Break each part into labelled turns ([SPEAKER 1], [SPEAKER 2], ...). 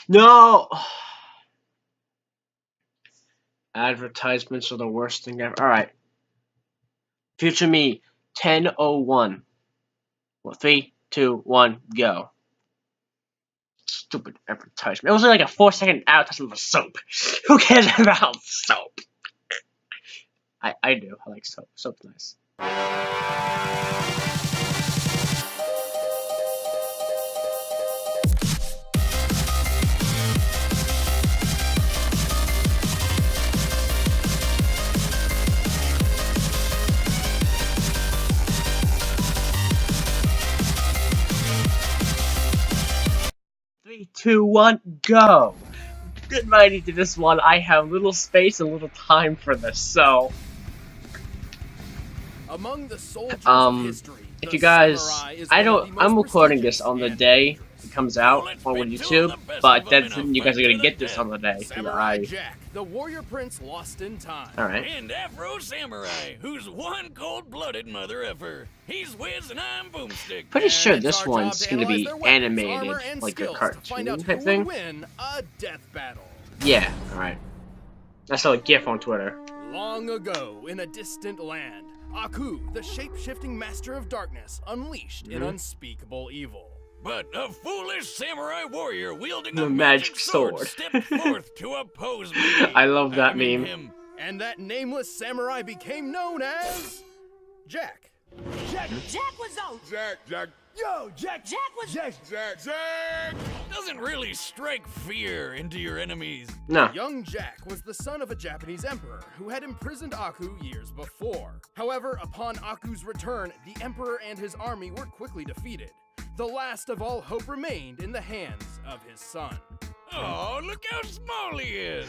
[SPEAKER 1] No! Advertisements are the worst thing ever. Alright. Future me, 10:01. Well, 3, 2, 1, go. Stupid advertisement. It was like a 4-second advertisement for soap. Who cares about soap? I do. I like soap. Soap's nice. 3, 2, 1, go! Good mighty to this one. I have little space and little time for this, so
[SPEAKER 2] among the soldiers of history,
[SPEAKER 1] if you guys, I'm recording this on the day it comes out on YouTube, but then you guys are gonna get this on the day.
[SPEAKER 2] Samurai Jack, the warrior prince lost in time.
[SPEAKER 1] Alright.
[SPEAKER 3] And Afro Samurai, who's one cold-blooded mother effer. He's Wiz and I'm Boomstick.
[SPEAKER 1] Pretty sure this one's gonna be animated, like a cartoon type thing.
[SPEAKER 2] Win a death battle.
[SPEAKER 1] Yeah, alright. I saw a GIF on Twitter.
[SPEAKER 2] Long ago, in a distant land, Aku, the shape-shifting master of darkness, unleashed an unspeakable evil.
[SPEAKER 3] But a foolish samurai warrior wielding
[SPEAKER 1] a
[SPEAKER 3] a
[SPEAKER 1] magic
[SPEAKER 3] magic sword
[SPEAKER 1] sword.
[SPEAKER 3] stepped forth to oppose me.
[SPEAKER 1] I love that meme.
[SPEAKER 3] Him.
[SPEAKER 2] And that nameless samurai became known as Jack.
[SPEAKER 4] Jack was out.
[SPEAKER 5] Jack.
[SPEAKER 4] Yo, Jack was
[SPEAKER 5] Jack.
[SPEAKER 3] Doesn't really strike fear into your enemies.
[SPEAKER 1] No.
[SPEAKER 2] Young Jack was the son of a Japanese emperor who had imprisoned Aku years before. However, upon Aku's return, the emperor and his army were quickly defeated. The last of all hope remained in the hands of his son.
[SPEAKER 3] Oh, look how small he is.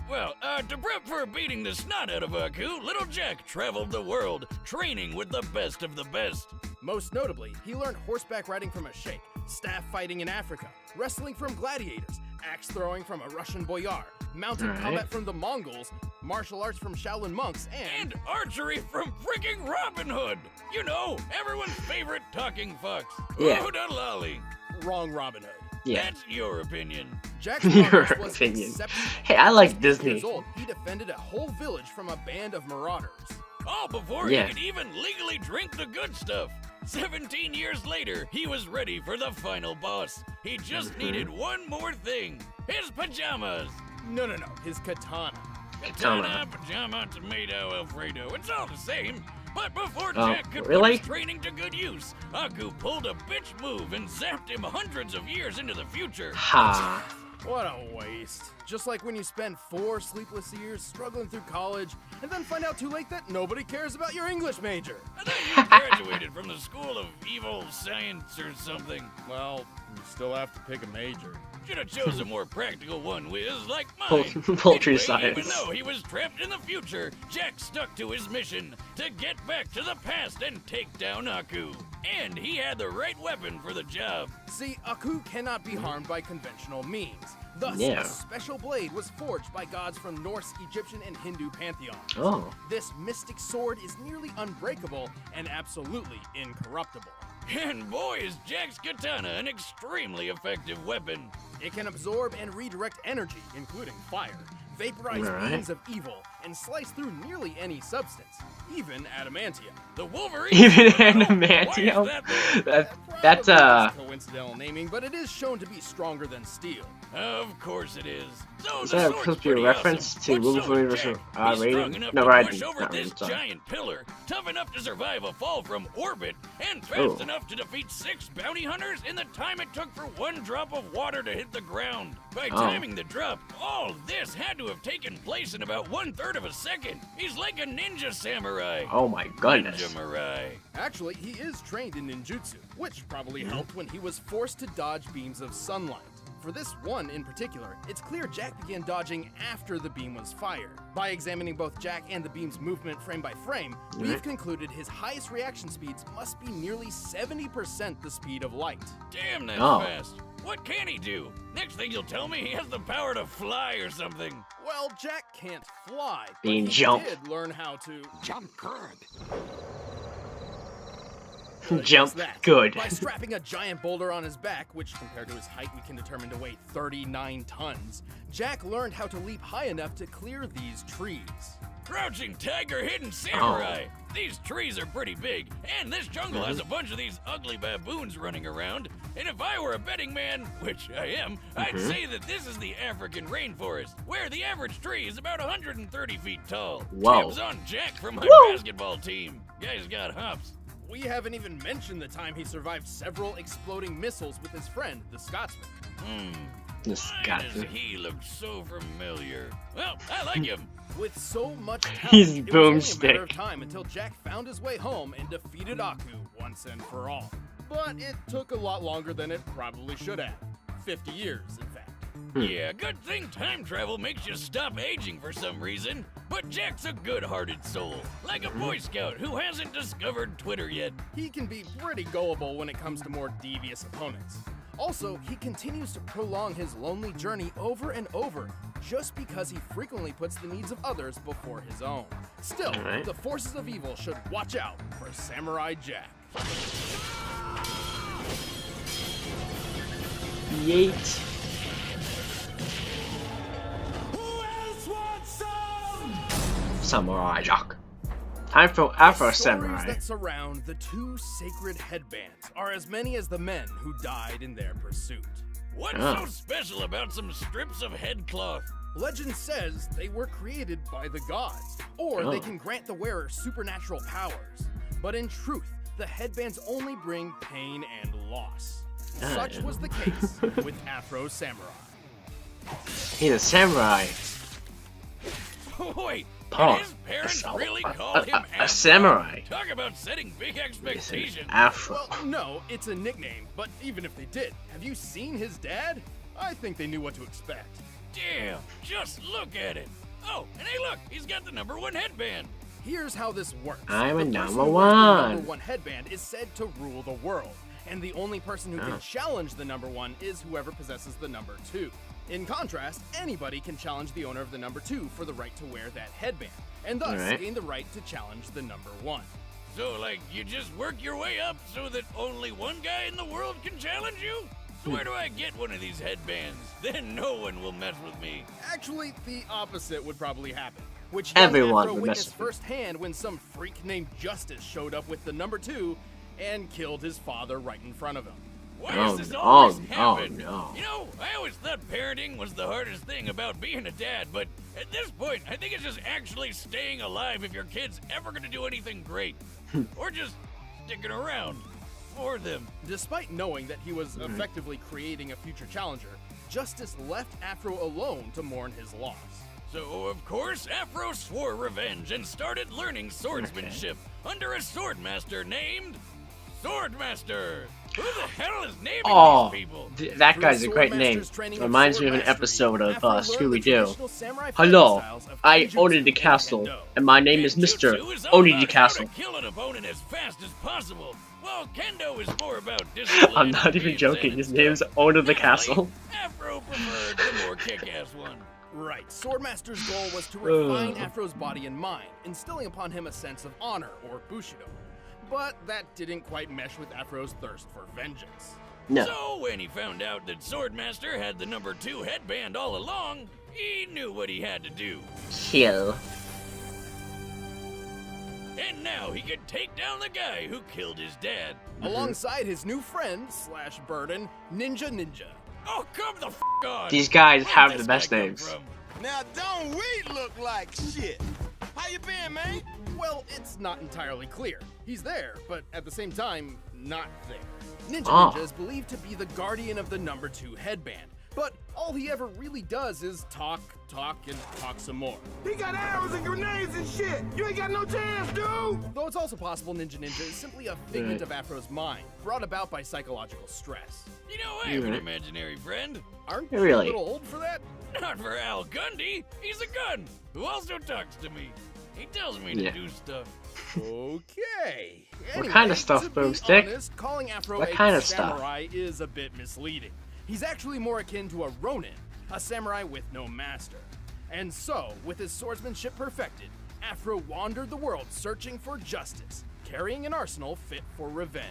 [SPEAKER 3] Well, to prep for beating the snot out of Aku, little Jack traveled the world, training with the best of the best.
[SPEAKER 2] Most notably, he learned horseback riding from a sheikh, staff fighting in Africa, wrestling from gladiators, axe throwing from a Russian boyar, mounted combat from the Mongols, martial arts from Shaolin monks,
[SPEAKER 3] And archery from freaking Robin Hood. You know, everyone's favorite talking fox.
[SPEAKER 1] Yeah.
[SPEAKER 3] Oodalali.
[SPEAKER 2] wrong Robin Hood.
[SPEAKER 1] Yeah.
[SPEAKER 3] That's your opinion.
[SPEAKER 2] Jack's
[SPEAKER 1] Your
[SPEAKER 2] progress was
[SPEAKER 1] opinion.
[SPEAKER 2] exceptional.
[SPEAKER 1] Hey, I like
[SPEAKER 2] At
[SPEAKER 1] Disney.
[SPEAKER 2] years old, he defended a whole village from a band of marauders.
[SPEAKER 3] All before
[SPEAKER 1] Yeah.
[SPEAKER 3] he could even legally drink the good stuff. 17 years later, he was ready for the final boss. He just needed one more thing. His pajamas.
[SPEAKER 2] No, his katana.
[SPEAKER 3] Katana, pajama, tomato, Alfredo. It's all the same. But before
[SPEAKER 1] Oh,
[SPEAKER 3] Jack could
[SPEAKER 1] really?
[SPEAKER 3] put his training to good use, Aku pulled a bitch move and zapped him hundreds of years into the future.
[SPEAKER 1] Ha.
[SPEAKER 2] What a waste. Just like when you spend 4 sleepless years struggling through college and then find out too late that nobody cares about your English major.
[SPEAKER 3] I thought you graduated from the School of Evil Science or something.
[SPEAKER 2] Well, you still have to pick a major.
[SPEAKER 3] Should have chose a more practical one, Wiz, like mine.
[SPEAKER 1] Poultry
[SPEAKER 3] Anyway,
[SPEAKER 1] science.
[SPEAKER 3] Even though he was trapped in the future, Jack stuck to his mission to get back to the past and take down Aku. And he had the right weapon for the job.
[SPEAKER 2] See, Aku cannot be harmed by conventional means. Thus,
[SPEAKER 1] Yeah.
[SPEAKER 2] a special blade was forged by gods from Norse, Egyptian, and Hindu pantheons.
[SPEAKER 1] Oh.
[SPEAKER 2] This mystic sword is nearly unbreakable and absolutely incorruptible.
[SPEAKER 3] And boy, is Jack's katana an extremely effective weapon.
[SPEAKER 2] It can absorb and redirect energy, including fire, vaporize
[SPEAKER 1] Alright.
[SPEAKER 2] beams of evil, and slice through nearly any substance, even adamantium.
[SPEAKER 3] The Wolverine.
[SPEAKER 1] Even
[SPEAKER 3] Why is
[SPEAKER 1] adamantium.
[SPEAKER 3] that there?
[SPEAKER 1] That's
[SPEAKER 2] Probably coincidental naming, but it is shown to be stronger than steel.
[SPEAKER 3] Of course it is. So
[SPEAKER 1] Is
[SPEAKER 3] the
[SPEAKER 1] that
[SPEAKER 3] sword's
[SPEAKER 1] supposed to be a
[SPEAKER 3] pretty
[SPEAKER 1] reference
[SPEAKER 3] awesome.
[SPEAKER 1] to
[SPEAKER 3] What's so
[SPEAKER 1] Wolverine
[SPEAKER 3] with
[SPEAKER 1] versus
[SPEAKER 3] Jack? He's strong
[SPEAKER 1] Raiden?
[SPEAKER 3] enough
[SPEAKER 1] No,
[SPEAKER 3] to
[SPEAKER 1] Raiden.
[SPEAKER 3] push over
[SPEAKER 1] Not
[SPEAKER 3] this
[SPEAKER 1] Raiden, sorry.
[SPEAKER 3] giant pillar, tough enough to survive a fall from orbit, and fast
[SPEAKER 1] Oh.
[SPEAKER 3] enough to defeat 6 bounty hunters in the time it took for 1 drop of water to hit the ground. By
[SPEAKER 1] Oh.
[SPEAKER 3] timing the drop, all this had to have taken place in about 1/3 of a second. He's like a ninja samurai.
[SPEAKER 1] Oh my goodness.
[SPEAKER 3] Ninja Mirai.
[SPEAKER 2] Actually, he is trained in ninjutsu, which probably helped when he was forced to dodge beams of sunlight. For this one in particular, it's clear Jack began dodging after the beam was fired. By examining both Jack and the beam's movement frame by frame, we've concluded his highest reaction speeds must be nearly 70% the speed of light.
[SPEAKER 3] Damn, that's
[SPEAKER 1] Oh.
[SPEAKER 3] fast. What can he do? Next thing you'll tell me he has the power to fly or something.
[SPEAKER 2] Well, Jack can't fly, but
[SPEAKER 1] Being
[SPEAKER 2] he
[SPEAKER 1] jump.
[SPEAKER 2] did learn how to
[SPEAKER 5] Jump good.
[SPEAKER 1] Jump
[SPEAKER 2] Just that.
[SPEAKER 1] good.
[SPEAKER 2] By strapping a giant boulder on his back, which compared to his height we can determine to weigh 39 tons, Jack learned how to leap high enough to clear these trees.
[SPEAKER 3] Crouching tiger, hidden samurai. These trees are pretty big, and this jungle has a bunch of these ugly baboons running around. And if I were a betting man, which I am, I'd say that this is the African rainforest, where the average tree is about 130 feet tall.
[SPEAKER 1] Whoa.
[SPEAKER 3] Tips on Jack from my basketball team. Guy's got hops.
[SPEAKER 2] We haven't even mentioned the time he survived several exploding missiles with his friend, the Scotsman.
[SPEAKER 1] The
[SPEAKER 3] Why does
[SPEAKER 1] Scotsman.
[SPEAKER 3] he look so familiar? Well, I like him.
[SPEAKER 2] With so much talent,
[SPEAKER 1] He's
[SPEAKER 2] it was only a
[SPEAKER 1] boomstick.
[SPEAKER 2] matter of time until Jack found his way home and defeated Aku once and for all. But it took a lot longer than it probably should have. 50 years, in fact.
[SPEAKER 3] Yeah, good thing time travel makes you stop aging for some reason. But Jack's a good-hearted soul, like a Boy Scout who hasn't discovered Twitter yet.
[SPEAKER 2] He can be pretty gullible when it comes to more devious opponents. Also, he continues to prolong his lonely journey over and over, just because he frequently puts the needs of others before his own. Still,
[SPEAKER 1] Alright.
[SPEAKER 2] the forces of evil should watch out for Samurai Jack.
[SPEAKER 1] Yeet.
[SPEAKER 4] Who else wants some?
[SPEAKER 1] Samurai Jack. Time for Afro
[SPEAKER 2] The stories
[SPEAKER 1] Samurai.
[SPEAKER 2] that surround the two sacred headbands are as many as the men who died in their pursuit.
[SPEAKER 3] What's
[SPEAKER 1] Oh.
[SPEAKER 3] so special about some strips of head cloth?
[SPEAKER 2] Legend says they were created by the gods, or
[SPEAKER 1] Oh.
[SPEAKER 2] they can grant the wearer supernatural powers. But in truth, the headbands only bring pain and loss. Such was the case with Afro Samurai.
[SPEAKER 1] He's a samurai.
[SPEAKER 3] Wait,
[SPEAKER 1] Oh,
[SPEAKER 3] did his parents
[SPEAKER 1] a-
[SPEAKER 3] really
[SPEAKER 1] a-
[SPEAKER 3] call
[SPEAKER 1] a-
[SPEAKER 3] him
[SPEAKER 1] a
[SPEAKER 3] Afro?
[SPEAKER 1] samurai.
[SPEAKER 3] Talk about setting big
[SPEAKER 1] It's an
[SPEAKER 3] expectations.
[SPEAKER 1] Afro.
[SPEAKER 2] Well, no, it's a nickname, but even if they did, have you seen his dad? I think they knew what to expect.
[SPEAKER 3] Damn, just look at it. Oh, and hey look, he's got the #1 headband.
[SPEAKER 2] Here's how this works.
[SPEAKER 1] I'm a
[SPEAKER 2] The person
[SPEAKER 1] number
[SPEAKER 2] who wears the
[SPEAKER 1] one.
[SPEAKER 2] number one headband is said to rule the world, and the only person who
[SPEAKER 1] Oh.
[SPEAKER 2] can challenge the number one is whoever possesses the number two. In contrast, anybody can challenge the owner of the number two for the right to wear that headband, and thus
[SPEAKER 1] Alright.
[SPEAKER 2] gain the right to challenge the number one.
[SPEAKER 3] So, like, you just work your way up so that only one guy in the world can challenge you? So where do I get one of these headbands? Then no one will mess with me.
[SPEAKER 2] Actually, the opposite would probably happen, which young
[SPEAKER 1] Everyone
[SPEAKER 2] Afro
[SPEAKER 1] would mess
[SPEAKER 2] witnessed
[SPEAKER 1] with you.
[SPEAKER 2] firsthand when some freak named Justice showed up with the number two and killed his father right in front of him.
[SPEAKER 3] Why
[SPEAKER 1] Oh,
[SPEAKER 3] does this
[SPEAKER 1] oh,
[SPEAKER 3] always
[SPEAKER 1] oh,
[SPEAKER 3] happen?
[SPEAKER 1] no.
[SPEAKER 3] You know, I always thought parenting was the hardest thing about being a dad, but at this point, I think it's just actually staying alive if your kid's ever gonna do anything great. Or just sticking around for them.
[SPEAKER 2] Despite knowing that he was effectively creating a future challenger, Justice left Afro alone to mourn his loss.
[SPEAKER 3] So, of course, Afro swore revenge and started learning swordsmanship under a swordmaster named Swordmaster. Who the hell is naming
[SPEAKER 1] Oh,
[SPEAKER 3] these people?
[SPEAKER 1] that
[SPEAKER 2] Through
[SPEAKER 1] guy's a great name.
[SPEAKER 2] Swordmaster's training of
[SPEAKER 1] Reminds me of an
[SPEAKER 2] sword mastery,
[SPEAKER 1] episode of
[SPEAKER 2] Afro learned the
[SPEAKER 1] Scooby-Doo.
[SPEAKER 2] traditional samurai fighting
[SPEAKER 1] Hello,
[SPEAKER 2] styles of
[SPEAKER 1] I
[SPEAKER 2] Ninjutsu
[SPEAKER 1] own the
[SPEAKER 2] and
[SPEAKER 1] castle,
[SPEAKER 2] Kendo.
[SPEAKER 1] and my name is Mr.
[SPEAKER 3] Ninjutsu is all
[SPEAKER 1] Oni
[SPEAKER 3] about
[SPEAKER 1] the Castle.
[SPEAKER 3] how to kill an opponent as fast as possible, while Kendo is more about discipline.
[SPEAKER 1] I'm not
[SPEAKER 3] and
[SPEAKER 1] even
[SPEAKER 3] being
[SPEAKER 1] joking,
[SPEAKER 3] zen
[SPEAKER 1] his
[SPEAKER 3] and
[SPEAKER 1] name's
[SPEAKER 3] stuff.
[SPEAKER 1] Owner the
[SPEAKER 3] Naturally,
[SPEAKER 1] Castle.
[SPEAKER 3] Afro preferred the more kick-ass one.
[SPEAKER 2] Right, Swordmaster's goal was to refine Afro's body and mind, instilling upon him a sense of honor, or Bushido. But that didn't quite mesh with Afro's thirst for vengeance.
[SPEAKER 1] No.
[SPEAKER 3] So when he found out that Swordmaster had the #2 headband all along, he knew what he had to do.
[SPEAKER 1] Kill.
[SPEAKER 3] And now he could take down the guy who killed his dad.
[SPEAKER 2] Alongside his new friend / burden, Ninja.
[SPEAKER 3] Oh, come the f*** on!
[SPEAKER 1] These guys
[SPEAKER 3] Where'd
[SPEAKER 1] have
[SPEAKER 3] this
[SPEAKER 1] the best
[SPEAKER 3] guy come
[SPEAKER 1] names.
[SPEAKER 3] from?
[SPEAKER 4] Now don't we look like shit? How you been, man?
[SPEAKER 2] Well, it's not entirely clear. He's there, but at the same time, not there.
[SPEAKER 1] Oh.
[SPEAKER 2] Ninja is believed to be the guardian of the #2 headband, but all he ever really does is talk, and talk some more.
[SPEAKER 4] He got arrows and grenades and shit. You ain't got no chance, dude.
[SPEAKER 2] Though it's also possible Ninja is simply a figment of Afro's mind, brought about by psychological stress.
[SPEAKER 3] You know, I have an imaginary friend.
[SPEAKER 2] Aren't
[SPEAKER 1] Really?
[SPEAKER 2] you a little old for that?
[SPEAKER 3] Not for Al Gundy. He's a gun who also talks to me. He tells me to
[SPEAKER 1] Yeah.
[SPEAKER 3] do stuff.
[SPEAKER 2] Okay.
[SPEAKER 1] What kind of stuff,
[SPEAKER 2] to be
[SPEAKER 1] Boomstick?
[SPEAKER 2] honest, calling Afro
[SPEAKER 1] What
[SPEAKER 2] a
[SPEAKER 1] kind of stuff?
[SPEAKER 2] samurai is a bit misleading. He's actually more akin to a ronin, a samurai with no master. And so, with his swordsmanship perfected, Afro wandered the world searching for justice, carrying an arsenal fit for revenge.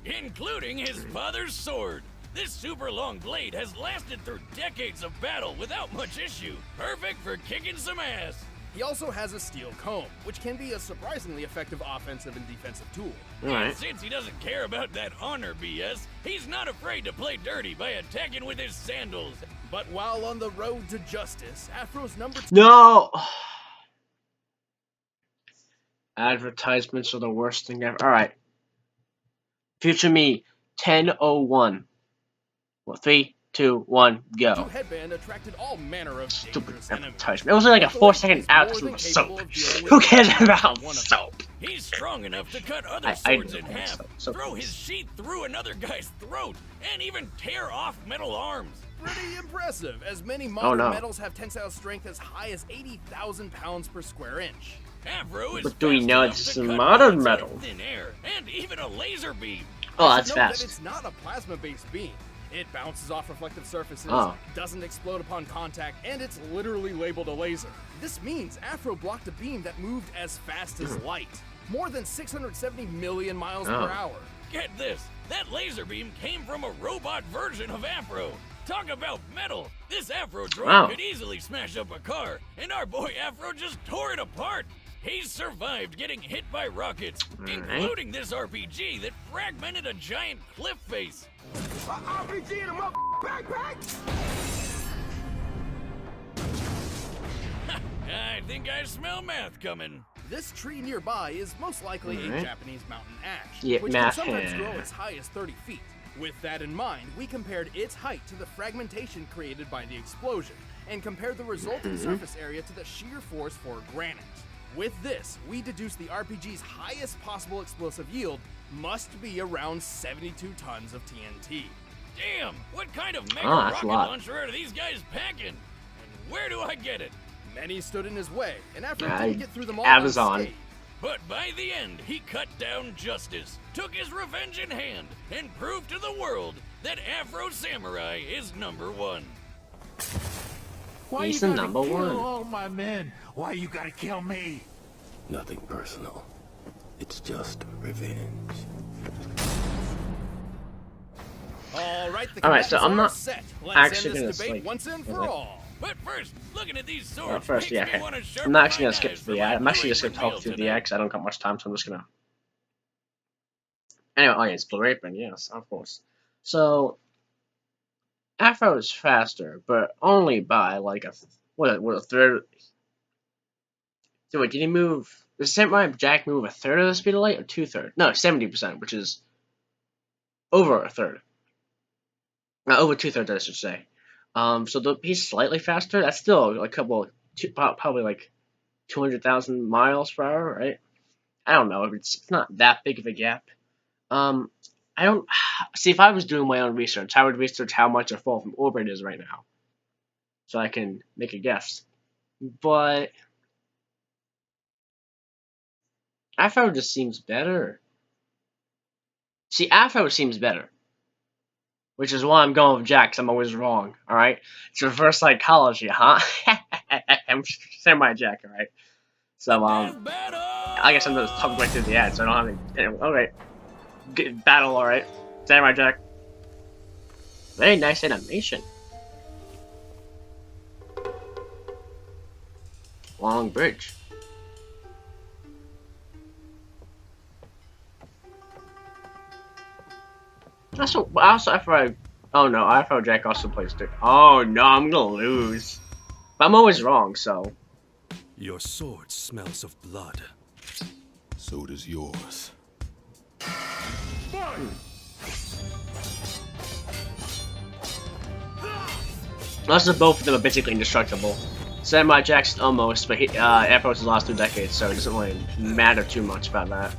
[SPEAKER 3] Including his father's sword. This super long blade has lasted through decades of battle without much issue. Perfect for kicking some ass.
[SPEAKER 2] He also has a steel comb, which can be a surprisingly effective offensive and defensive tool.
[SPEAKER 3] And since he doesn't care about that honor BS, he's not afraid to play dirty by attacking with his sandals.
[SPEAKER 2] But while on the road to justice, Afro's number 2...
[SPEAKER 1] No! Advertisements are the worst thing ever. Alright. Future me, 10:01. Well, 3, 2, 1, go.
[SPEAKER 2] The headband attracted all manner of dangerous enemies.
[SPEAKER 1] Advertisement. It was like a 4-second advertisement of soap. Who cares about soap?
[SPEAKER 3] He's strong enough to cut other swords in half, throw his sheath through another guy's throat, and even tear off metal arms.
[SPEAKER 2] Pretty impressive, as many modern metals have tensile strength as high as 80,000 pounds per square inch.
[SPEAKER 3] Afro is
[SPEAKER 1] but do we know it's a modern metal?
[SPEAKER 3] Thin air, and even a laser beam.
[SPEAKER 1] Oh, that's
[SPEAKER 2] fast.
[SPEAKER 1] fast.
[SPEAKER 2] It's not a plasma-based beam. It bounces off reflective surfaces, doesn't explode upon contact, and it's literally labeled a laser. This means Afro blocked a beam that moved as fast as light, more than 670 million miles per hour.
[SPEAKER 3] Get this, that laser beam came from a robot version of Afro. Talk about metal. This Afro drone could easily smash up a car, and our boy Afro just tore it apart. He's survived getting hit by rockets, including this RPG that fragmented a giant cliff face.
[SPEAKER 4] RPG in a backpack?
[SPEAKER 3] I think I smell math coming.
[SPEAKER 2] This tree nearby is most likely a Japanese mountain ash,
[SPEAKER 1] Yeah,
[SPEAKER 2] which can sometimes grow as high as 30 feet. With that in mind, we compared its height to the fragmentation created by the explosion, and compared the resulting surface area to the shear force for granite. With this, we deduced the RPG's highest possible explosive yield must be around 72 tons of TNT.
[SPEAKER 3] Damn, what kind of mega rocket launcher are these guys packing? And where do I get it?
[SPEAKER 2] Many stood in his way, and after he didn't get through them all
[SPEAKER 1] Amazon.
[SPEAKER 3] But by the end, he cut down justice, took his revenge in hand, and proved to the world that Afro Samurai is #1.
[SPEAKER 4] Why
[SPEAKER 1] He's
[SPEAKER 4] you
[SPEAKER 1] the
[SPEAKER 4] gotta
[SPEAKER 1] number
[SPEAKER 4] kill
[SPEAKER 1] one.
[SPEAKER 4] all my men? Why you gotta kill me?
[SPEAKER 5] Nothing personal. It's just revenge.
[SPEAKER 2] All right,
[SPEAKER 1] so I'm not
[SPEAKER 2] set.
[SPEAKER 1] actually
[SPEAKER 2] Let's end
[SPEAKER 1] gonna
[SPEAKER 2] this debate
[SPEAKER 1] like,
[SPEAKER 2] once and for all.
[SPEAKER 3] But first, looking at these swords,
[SPEAKER 1] well, first,
[SPEAKER 3] makes me
[SPEAKER 1] yeah.
[SPEAKER 3] wanna
[SPEAKER 1] I'm
[SPEAKER 3] sharpen
[SPEAKER 1] not actually
[SPEAKER 3] my
[SPEAKER 1] gonna skip
[SPEAKER 3] knives
[SPEAKER 1] through the
[SPEAKER 3] for my
[SPEAKER 1] ad. I'm actually just
[SPEAKER 3] viewing
[SPEAKER 1] gonna talk
[SPEAKER 3] meal
[SPEAKER 1] through the
[SPEAKER 3] tonight.
[SPEAKER 1] ad because I don't got much time, so I'm just gonna. Anyway, oh yeah, it's Blue Apron, yes, of course. So, Afro is faster, but only by like a third. So wait, did he move? Does Samurai Jack move a third of the speed of light or 2/3? No, 70%, which is over a third. Over 2/3, I should say. So he's slightly faster. That's still a couple, probably like 200,000 miles per hour, right? I don't know. It's not that big of a gap. I don't see if I was doing my own research, I would research how much a fall from orbit is right now, so I can make a guess. But Afro just seems better. See, Afro seems better, which is why I'm going with Jack, 'cause I'm always wrong. All right, it's reverse psychology, huh? I'm Samurai Jack, all right. So I guess I'm just talking right through the ad, so I don't have any. Okay. Battle, alright. Samurai Jack. Very nice animation. Long bridge. Also Afro. Oh no, Afro Jack also plays too. Oh no, I'm gonna lose. But I'm always wrong, so.
[SPEAKER 5] Your sword smells of blood. So does yours.
[SPEAKER 1] Unless both of them are basically indestructible. Samurai Jack's almost, but Afro's the last 2 decades, so it doesn't really matter too much about that.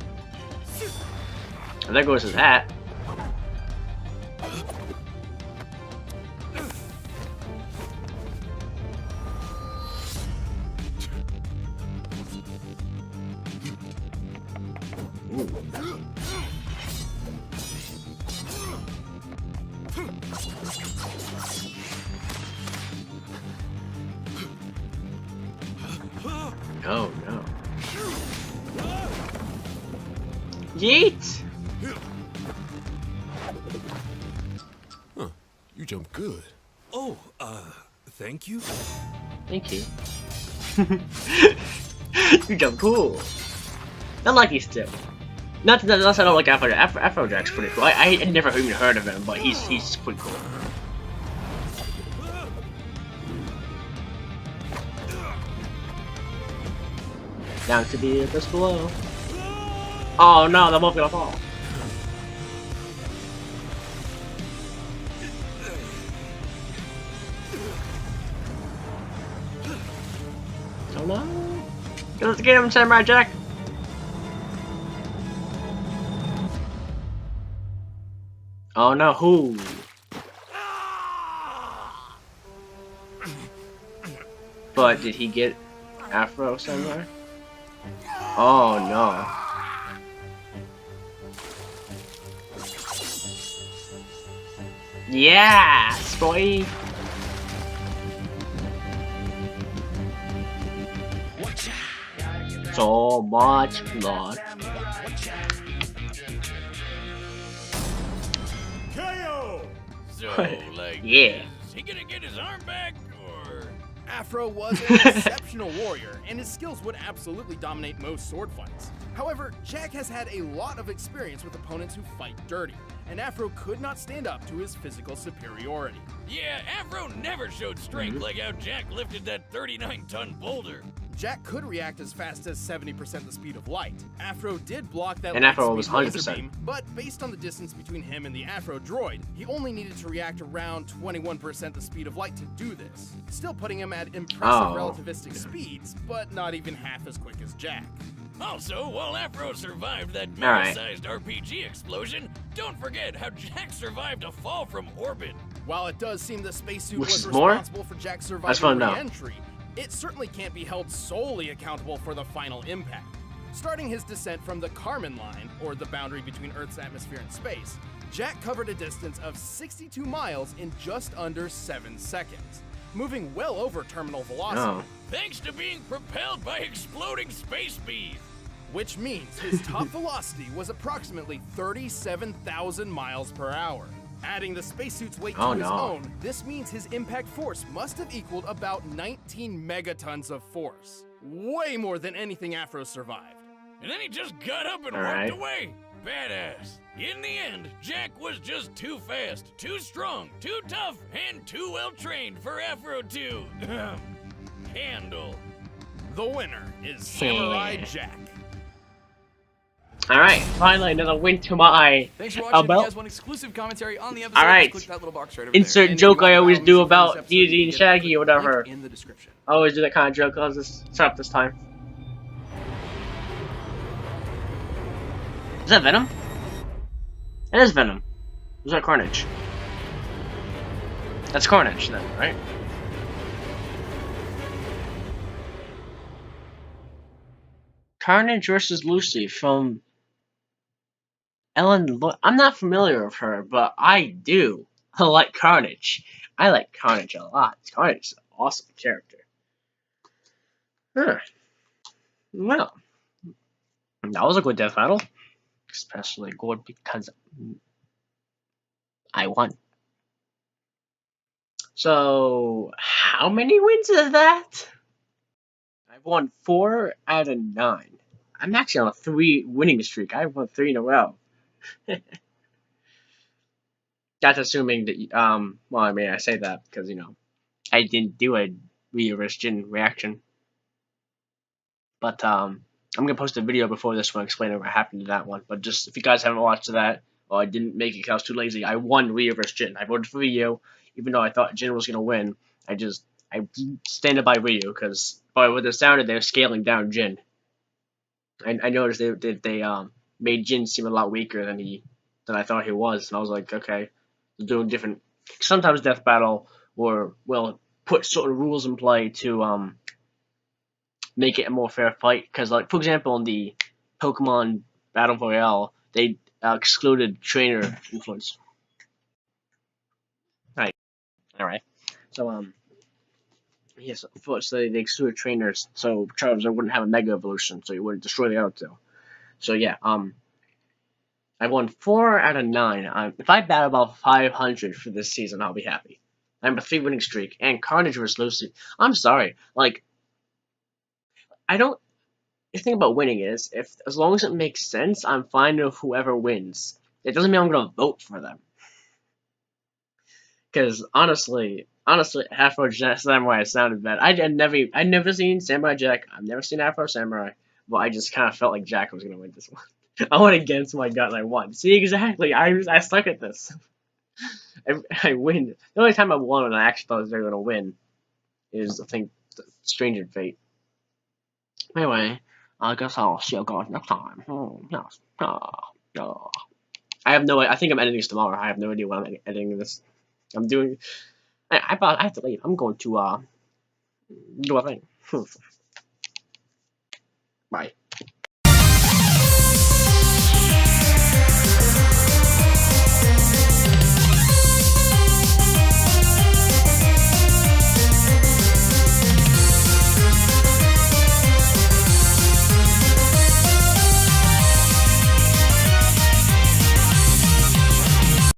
[SPEAKER 1] And there goes his hat. Oh no. Yeet!
[SPEAKER 5] Huh. You jump good. Oh, thank you.
[SPEAKER 1] Thank you. You jump cool. I like these two. Not that I don't like Afro. Afrojack's pretty cool. I never even heard of him, but he's pretty cool. Down to the abyss below. Oh no, they're both gonna fall. Oh no! Get him, Samurai Jack. Oh no, who? But did he get Afro somewhere? Oh no. Yeah, boy. So much blood.
[SPEAKER 4] KO!
[SPEAKER 3] So, like,
[SPEAKER 1] Yeah.
[SPEAKER 3] is he gonna get his arm back, or?
[SPEAKER 2] Afro was an exceptional warrior, and his skills would absolutely dominate most sword fights. However, Jack has had a lot of experience with opponents who fight dirty, and Afro could not stand up to his physical superiority.
[SPEAKER 3] Yeah, Afro never showed strength like how Jack lifted that 39-ton boulder.
[SPEAKER 2] Jack could react as fast as 70% the speed of light. Afro did block that
[SPEAKER 1] And
[SPEAKER 2] light
[SPEAKER 1] Afro was
[SPEAKER 2] speed laser
[SPEAKER 1] 100%.
[SPEAKER 2] beam, but based on the distance between him and the Afro droid, he only needed to react around 21% the speed of light to do this, still putting him at impressive relativistic speeds, but not even half as quick as Jack.
[SPEAKER 3] Also, while Afro survived that
[SPEAKER 1] Alright.
[SPEAKER 3] mega-sized RPG explosion, don't forget how Jack survived a fall from orbit.
[SPEAKER 2] While it does seem the spacesuit
[SPEAKER 1] Which
[SPEAKER 2] was
[SPEAKER 1] is more?
[SPEAKER 2] responsible for Jack's
[SPEAKER 1] That's
[SPEAKER 2] surviving
[SPEAKER 1] fun now.
[SPEAKER 2] re-entry, it certainly can't be held solely accountable for the final impact. Starting his descent from the Kármán line, or the boundary between Earth's atmosphere and space, Jack covered a distance of 62 miles in just under 7 seconds, moving well over terminal velocity,
[SPEAKER 1] Oh.
[SPEAKER 3] Thanks to being propelled by exploding space bees.
[SPEAKER 2] which means his top velocity was approximately 37,000 miles per hour. Adding the spacesuit's weight
[SPEAKER 1] Oh,
[SPEAKER 2] to his
[SPEAKER 1] no.
[SPEAKER 2] own, this means his impact force must have equaled about 19 megatons of force. Way more than anything Afro survived.
[SPEAKER 3] And then he just got up and
[SPEAKER 1] Alright.
[SPEAKER 3] walked away. Badass. In the end, Jack was just too fast, too strong, too tough, and too well trained for Afro to handle.
[SPEAKER 2] The winner is Samurai
[SPEAKER 1] Yeah.
[SPEAKER 2] Jack.
[SPEAKER 1] Alright, finally another win to my
[SPEAKER 6] Thanks for watching. If you
[SPEAKER 1] belt.
[SPEAKER 6] guys want exclusive commentary on the episode,
[SPEAKER 1] Alright.
[SPEAKER 6] just click that little box right over
[SPEAKER 1] Insert
[SPEAKER 6] there. And if
[SPEAKER 1] joke
[SPEAKER 6] you want
[SPEAKER 1] I
[SPEAKER 6] to
[SPEAKER 1] always
[SPEAKER 6] follow me
[SPEAKER 1] do
[SPEAKER 6] for this
[SPEAKER 1] about
[SPEAKER 6] episode,
[SPEAKER 1] Deity
[SPEAKER 6] you
[SPEAKER 1] and
[SPEAKER 6] can
[SPEAKER 1] Shaggy or
[SPEAKER 6] click the
[SPEAKER 1] whatever.
[SPEAKER 6] link in the description.
[SPEAKER 1] I always do that kind of joke. I'll just stop this time. Is that Venom? It is Venom. Is that Carnage? That's Carnage then, right? Carnage versus Lucy from Ellen. I'm not familiar with her, but I do. I like Carnage. I like Carnage a lot. Carnage is an awesome character. Huh. Well, that was a good death battle. Especially good because I won. So, how many wins is that? I've won 4 out of 9. I'm actually on a 3 winning streak. I've won 3 in a row. That's assuming that, well, I mean, I say that because, you know, I didn't do a Ryu vs. Jin reaction. But, I'm gonna post a video before this one explaining what happened to that one. But just, if you guys haven't watched that, or I didn't make it because I was too lazy, I won Ryu vs. Jin. I voted for Ryu, even though I thought Jin was gonna win. I stand by Ryu, because, with the sound they're scaling down Jin. I noticed they made Jin seem a lot weaker than I thought he was, and I was like, okay, they're doing different. Sometimes Death Battle will put certain rules in play to make it a more fair fight. Because, like, for example, in the Pokemon Battle Royale, they excluded trainer influence. Alright. So yes, so they excluded trainers, so Charizard wouldn't have a Mega Evolution, so he wouldn't destroy the other two. So yeah, I won 4 out of 9. If I bat about 500 for this season, I'll be happy. I have a 3 winning streak, and Carnage vs. Lucy. I'm sorry, like, I don't. The thing about winning is, as long as it makes sense, I'm fine with whoever wins. It doesn't mean I'm gonna vote for them. Because honestly, Afro Samurai sounded bad. I'd never seen Samurai Jack. I've never seen Afro Samurai. But I just kind of felt like Jack was gonna win this one. I went against my gut and I won. See, exactly. I suck at this. I win. The only time I won and I actually thought they were gonna win is, I think, Stranger Fate. Anyway, I guess I'll see you guys next time. Yes. I have no. I think I'm editing this tomorrow. I have no idea when I'm editing this. I'm doing. I have to leave. I'm going to do a thing. Bye.